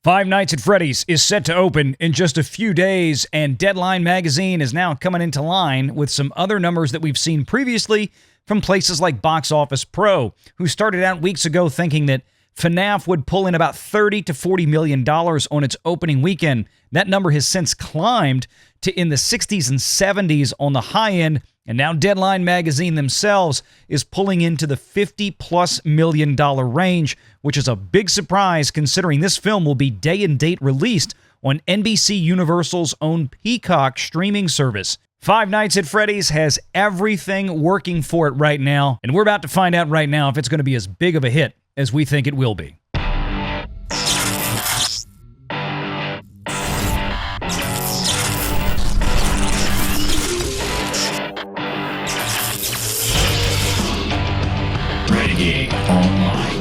Five Nights at Freddy's is set to open in just a few days, and Deadline magazine is now coming into line with some other numbers that we've seen previously from places like Box Office Pro, who started out weeks ago thinking that FNAF would pull in about $30 to $40 million on its opening weekend. That number has since climbed to in the 60s and 70s on the high end, and now Deadline magazine themselves is pulling into the $50+ million range, which is a big surprise considering this film will be day-and-date released on NBC Universal's own Peacock streaming service. Five Nights at Freddy's has everything working for it right now, and we're about to find out right now if it's going to be as big of a hit as we think it will be. Renegade Online.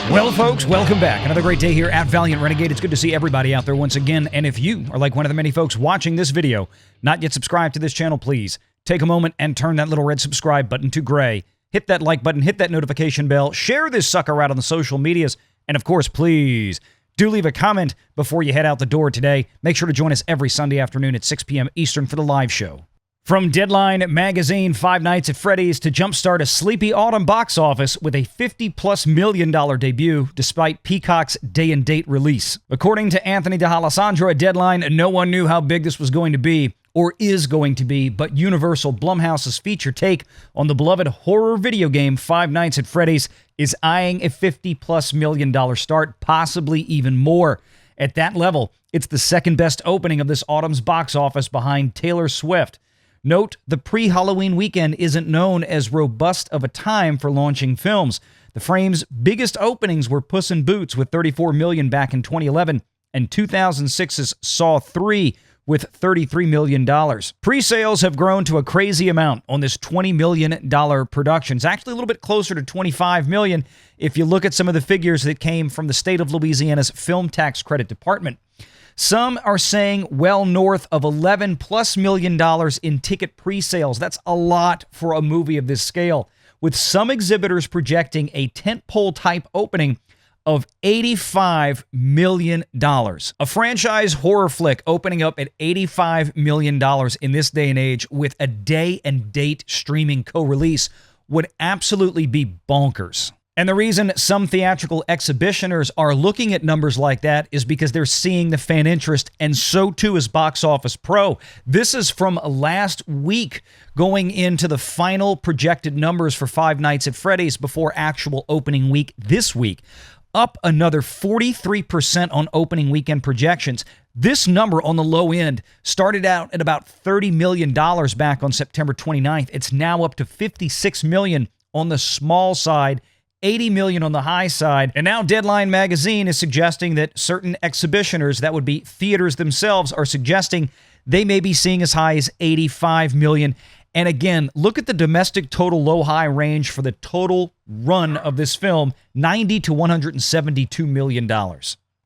Well, folks, welcome back. Another great day here at Valiant Renegade. It's good to see everybody out there once again. And if you are like one of the many folks watching this video, not yet subscribed to this channel, please take a moment and turn that little red subscribe button to gray. Hit that like button, hit that notification bell, share this sucker out on the social medias, and of course, please do leave a comment before you head out the door today. Make sure to join us every Sunday afternoon at 6 p.m. Eastern for the live show. From Deadline magazine, Five Nights at Freddy's to jumpstart a sleepy autumn box office with a $50+ million debut despite Peacock's day-and-date release. According to Anthony DeAlessandro at Deadline, no one knew how big this was going to be or is going to be, but Universal BLUMHOUSE's feature take on the beloved horror video game Five Nights at Freddy's is eyeing a $50+ million start, possibly even more. At that level, it's the second best opening of this autumn's box office behind Taylor Swift. Note, the pre-Halloween weekend isn't known as robust of a time for launching films. The frame's biggest openings were Puss in Boots with $34 million back in 2011 and 2006's Saw 3 with $33 million. Pre-sales have grown to a crazy amount on this $20 million production. It's actually a little bit closer to $25 million if you look at some of the figures that came from the state of Louisiana's Film Tax Credit Department. Some are saying well north of $11+ million in ticket pre-sales. That's a lot for a movie of this scale, with some exhibitors projecting a tentpole type opening of $85 million. A franchise horror flick opening up at $85 million in this day and age with a day-and-date streaming co-release would absolutely be bonkers. And the reason some theatrical exhibitioners are looking at numbers like that is because they're seeing the fan interest, and so too is Box Office Pro. This is from last week going into the final projected numbers for Five Nights at Freddy's before actual opening week this week. Up another 43% on opening weekend projections. This number on the low end started out at about $30 million back on September 29th. It's now up to $56 million on the small side, $80 million on the high side, and now Deadline magazine is suggesting that certain exhibitioners, that would be theaters themselves, are suggesting they may be seeing as high as $85 million. And again, look at the domestic total low-high range for the total run of this film, $90 to $172 million.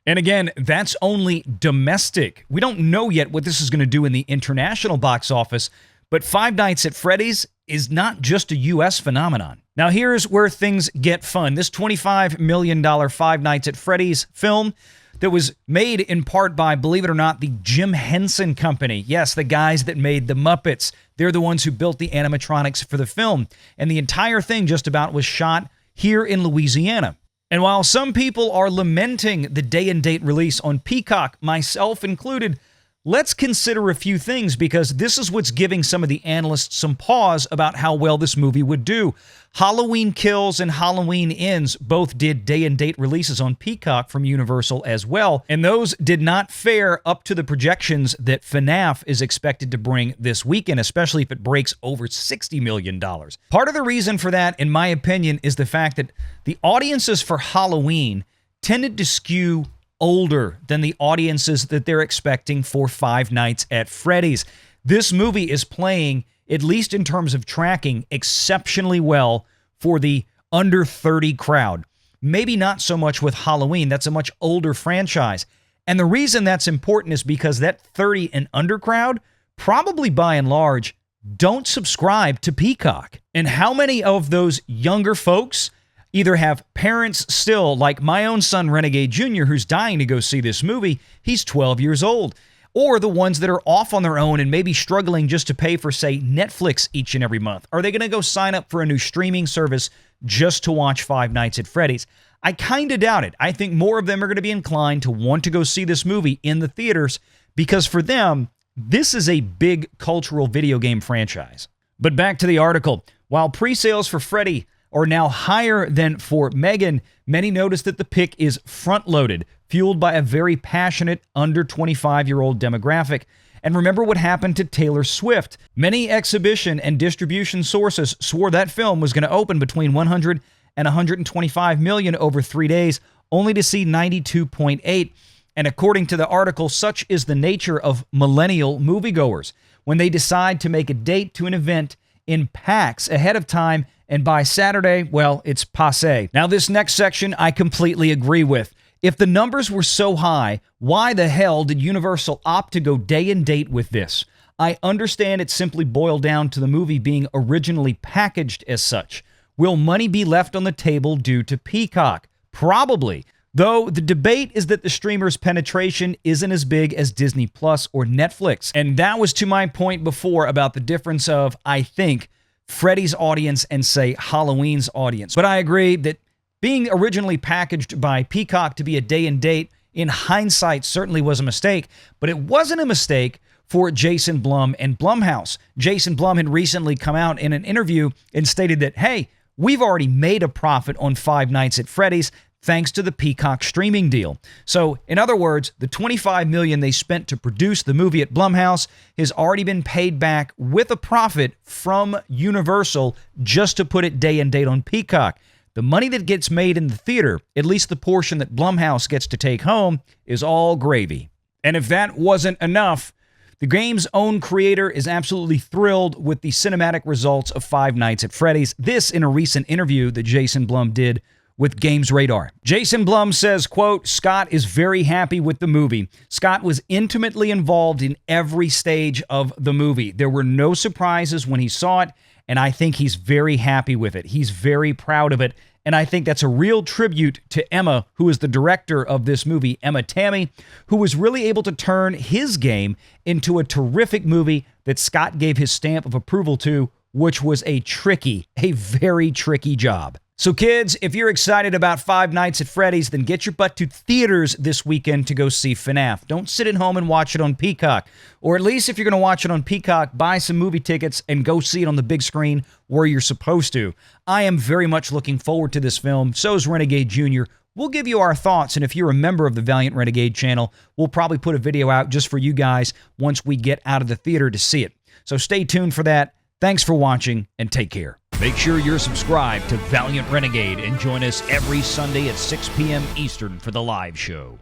And again, that's only domestic. We don't know yet what this is going to do in the international box office, but Five Nights at Freddy's is not just a U.S. phenomenon. Now here's where things get fun. This $25 million Five Nights at Freddy's film that was made in part by, believe it or not, the Jim Henson Company. Yes, the guys that made the Muppets. They're the ones who built the animatronics for the film. And the entire thing just about was shot here in Louisiana. And while some people are lamenting the day-and-date release on Peacock, myself included, let's consider a few things because this is what's giving some of the analysts some pause about how well this movie would do. Halloween Kills and Halloween Ends both did day-and-date releases on Peacock from Universal as well, and those did not fare up to the projections that FNAF is expected to bring this weekend, especially if it breaks over $60 million. Part of the reason for that, in my opinion, is the fact that the audiences for Halloween tended to skew older than the audiences that they're expecting for Five Nights at Freddy's. This movie is playing, at least in terms of tracking, exceptionally well for the under 30 crowd. Maybe not so much with Halloween. That's a much older franchise. And the reason that's important is because that 30 and under crowd probably by and large don't subscribe to Peacock. And how many of those younger folks either have parents still, like my own son, Renegade Jr., who's dying to go see this movie? He's 12 years old. Or the ones that are off on their own and maybe struggling just to pay for, say, Netflix each and every month. Are they going to go sign up for a new streaming service just to watch Five Nights at Freddy's? I kind of doubt it. I think more of them are going to be inclined to want to go see this movie in the theaters because for them, this is a big cultural video game franchise. But back to the article. While pre-sales for Freddy are now higher than for Megan, many notice that the pick is front-loaded, fueled by a very passionate under 25-year-old demographic. And remember what happened to Taylor Swift. Many exhibition and distribution sources swore that film was going to open between 100 and 125 million over 3 days, only to see 92.8. And according to the article, such is the nature of millennial moviegoers. When they decide to make a date to an event in packs ahead of time, and by Saturday, well, it's passé. Now, this next section I completely agree with. If the numbers were so high, why the hell did Universal opt to go day and date with this? I understand it simply boiled down to the movie being originally packaged as such. Will money be left on the table due to Peacock? Probably. Though the debate is that the streamer's penetration isn't as big as Disney Plus or Netflix. And that was to my point before about the difference of, I think, Freddy's audience and, say, Halloween's audience. But I agree that being originally packaged by Peacock to be a day and date, in hindsight, certainly was a mistake. But it wasn't a mistake for Jason Blum and BLUMHOUSE. Jason Blum had recently come out in an interview and stated that, hey, we've already made a profit on Five Nights at Freddy's thanks to the Peacock streaming deal. So, in other words, the $25 million they spent to produce the movie at BLUMHOUSE has already been paid back with a profit from Universal just to put it day and date on Peacock. The money that gets made in the theater, at least the portion that BLUMHOUSE gets to take home, is all gravy. And if that wasn't enough, the game's own creator is absolutely thrilled with the cinematic results of Five Nights at Freddy's. This in a recent interview that Jason Blum did with GAMESRADAR. Jason Blum says, quote, Scott is very happy with the movie. Scott was intimately involved in every stage of the movie. There were no surprises when he saw it, and I think he's very happy with it. He's very proud of it, and I think that's a real tribute to Emma, who is the director of this movie, Emma Tammy, who was really able to turn his game into a terrific movie that Scott gave his stamp of approval to, which was a very tricky job. So kids, if you're excited about Five Nights at Freddy's, then get your butt to theaters this weekend to go see FNAF. Don't sit at home and watch it on Peacock. Or at least if you're going to watch it on Peacock, buy some movie tickets and go see it on the big screen where you're supposed to. I am very much looking forward to this film. So is Renegade Jr. We'll give you our thoughts, and if you're a member of the Valiant Renegade channel, we'll probably put a video out just for you guys once we get out of the theater to see it. So stay tuned for that. Thanks for watching, and take care. Make sure you're subscribed to Valiant Renegade and join us every Sunday at 6 p.m. Eastern for the live show.